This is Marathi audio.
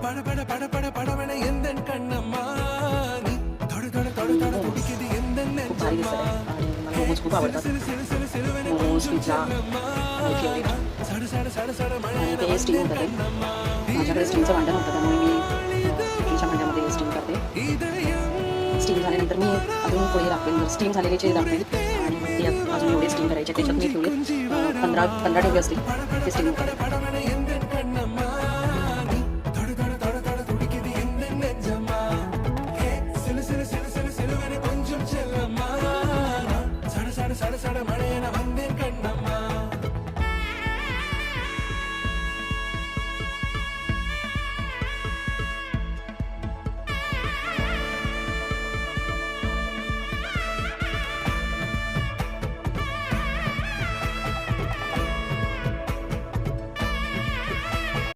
பட பட பட படவன எந்தன் கண்ணம்மா நீ தொட தொட தொட தொட துடிக்குது எந்தன் நெஞ்சம்மா मोमोज खूप आवडतात. मोमोज पिझ्झा आणि फेवरेट சட சட சட சட மழை आणि ते स्टीम होतं ते. माझ्याकडे स्टीमचं भांडं नव्हतं त्यामुळे मी स्टीमच्या भांड्यामध्ये स्टीम करते. स्टीम झाल्यानंतर मी अजून पोळी दाखवेन. स्टीम झालेले जे दाखवेन आणि मग ते अजून एवढे स्टीम करायचे त्याच्यात मी ठेवले 15 ठेवले असतील ते स्टीम होतात.